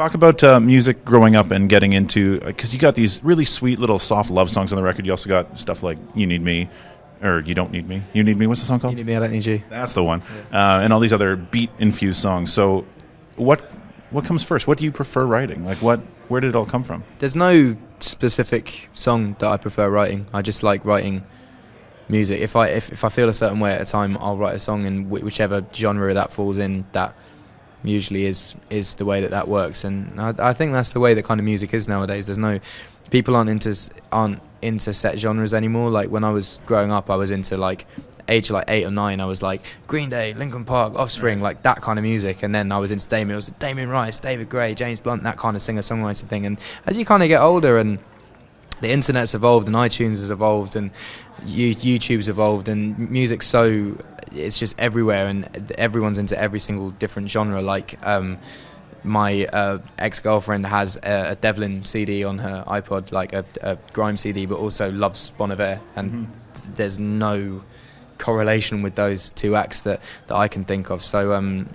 Talk about music growing up and getting into, because you got these really sweet little soft love songs on the record. You also got stuff like You Need Me, or You Don't Need Me. You Need Me, what's the song called? You Need Me, I Don't Need You. That's the one. And all these other beat-infused songs. So what comes first? What do you prefer writing? Like, where did it all come from? There's no specific song that I prefer writing. I just like writing music. If I feel a certain way at a time, I'll write a song in whichever genre that falls in. That usually is the way that works, and I think that's the way that kind of music is nowadays. People aren't into set genres anymore. Like when I was growing up, I was into age 8 or 9. I was like Green Day, Linkin Park, Offspring, like that kind of music. And then I was into Damien Rice, David Gray, James Blunt, that kind of singer-songwriter thing. And as you kind of get older and the internet's evolved and iTunes has evolved and YouTube's evolved and music's it's just everywhere and everyone's into every single different genre. Like my ex-girlfriend has a Devlin CD on her iPod, like a grime CD, but also loves Bon Iver, and there's no correlation with those two acts that I can think of. So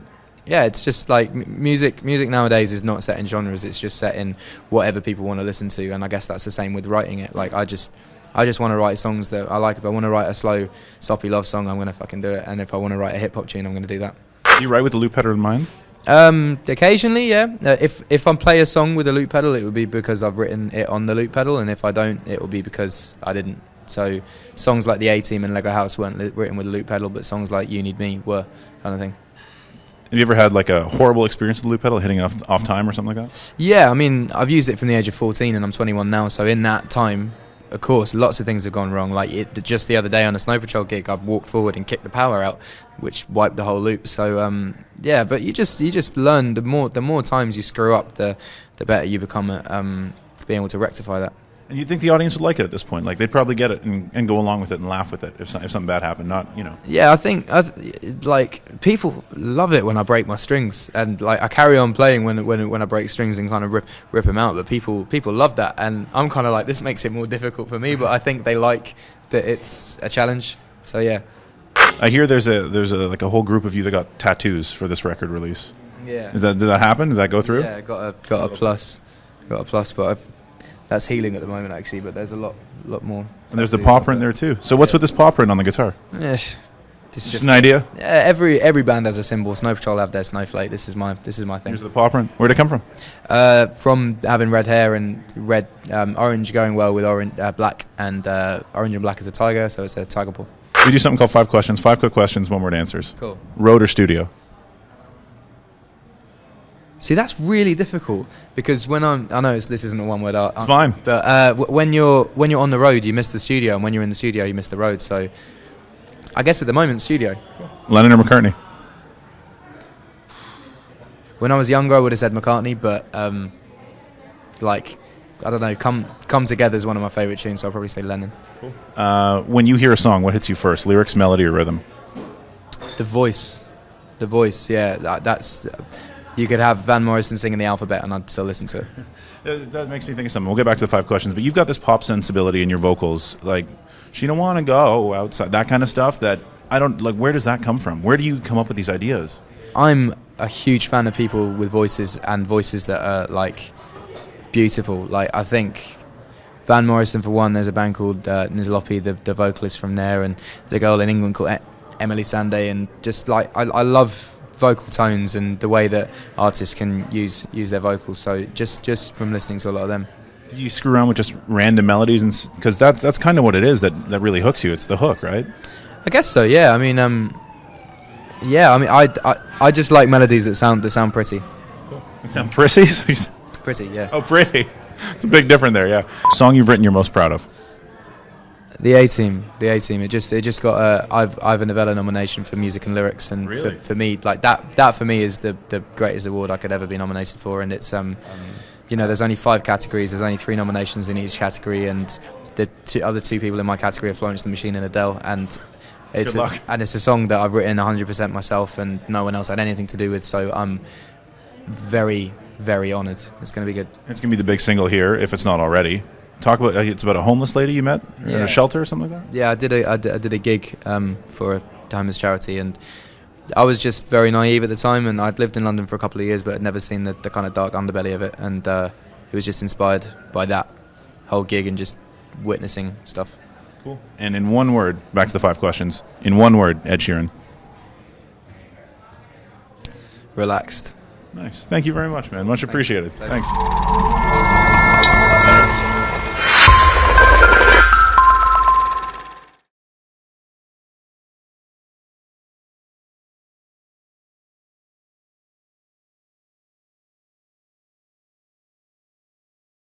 yeah, it's just like music nowadays is not set in genres, it's just set in whatever people want to listen to, and I guess that's the same with writing it. Like I just want to write songs that I like. If I want to write a slow, soppy love song, I'm going to fucking do it, and if I want to write a hip-hop tune, I'm going to do that. Do you write with the loop pedal in mind? Occasionally, yeah. If I play a song with a loop pedal, it would be because I've written it on the loop pedal, and if I don't, it will be because I didn't. So songs like The A-Team and Lego House weren't written with a loop pedal, but songs like You Need Me were, kind of thing. Have you ever had like a horrible experience with the loop pedal, hitting it off time or something like that? Yeah, I mean, I've used it from the age of 14 and I'm 21 now, so in that time, of course, lots of things have gone wrong. Like just the other day on a Snow Patrol gig, I walked forward and kicked the power out, which wiped the whole loop. So yeah, but you just learn. The more times you screw up, the better you become at being able to rectify that. And you think the audience would like it at this point? Like they'd probably get it and go along with it and laugh with it if something bad happened. Not, you know. Yeah, I think like people love it when I break my strings, and like I carry on playing when I break strings and kind of rip them out. But people love that, and I'm kind of like, this makes it more difficult for me. But I think they like that it's a challenge. So yeah. I hear there's like a whole group of you that got tattoos for this record release. Yeah. Did that happen? Did that go through? Yeah, got a plus, but that's healing at the moment actually. But there's a lot more. And there's the paw print there too. So what's with this paw print on the guitar? Yeah, just an idea. Yeah, every band has a symbol. Snow Patrol have their snowflake. This is my thing. Here's the paw print. Where'd it come from? From having red hair and orange going well with black, and orange and black is a tiger, so it's a tiger paw. We do something called 5 questions. 5 quick questions, 1 word answers. Cool. Road or studio? See, that's really difficult because I know this isn't a 1 word answer. It's fine. But when you're on the road, you miss the studio, and when you're in the studio, you miss the road. So I guess at the moment, studio. Cool. Lennon or McCartney? When I was younger, I would have said McCartney, but I don't know. Come Together is one of my favourite tunes, so I'll probably say Lennon. Cool. When you hear a song, what hits you first? Lyrics, melody, or rhythm? The voice. Yeah, that's. You could have Van Morrison singing the alphabet, and I'd still listen to it. That makes me think of something. We'll get back to the 5 questions, but you've got this pop sensibility in your vocals, like "She Don't Wanna Go Outside," that kind of stuff. That I don't like. Where does that come from? Where do you come up with these ideas? I'm a huge fan of people with voices that are like beautiful. Like I think Van Morrison, for one. There's a band called Nizlopi, the vocalist from there, and there's a girl in England called Emily Sandé, and just like I love vocal tones and the way that artists can use their vocals. So just from listening to a lot of them. Do you screw around with just random melodies, and because that's kind of what it is that really hooks you? It's the hook, right? I guess so. Yeah. I mean, I just like melodies that sound pretty. Cool. They sound pretty. Pretty, yeah. Oh, pretty. It's a big difference there. Yeah. Song you've written you're most proud of? The A-Team. It just got a Ivor Novello nomination for music and lyrics, and really? for me, like that for me is the greatest award I could ever be nominated for. And it's there's only 5 categories. There's only 3 nominations in each category, and the other 2 people in my category are Florence the Machine and Adele. And it's a song that I've written 100% myself, and no one else had anything to do with. So I'm very, very honoured. It's going to be good. It's going to be the big single here, if it's not already. Talk about it's about a homeless lady you met in a shelter or something like that. Yeah, I did a gig for a homeless charity, and I was just very naive at the time, and I'd lived in London for a couple of years, but had never seen the kind of dark underbelly of it, and it was just inspired by that whole gig and just witnessing stuff. Cool. And in one word, back to the 5 questions. In one word, Ed Sheeran. Relaxed. Nice. Thank you very much, man. Much appreciated. Thanks.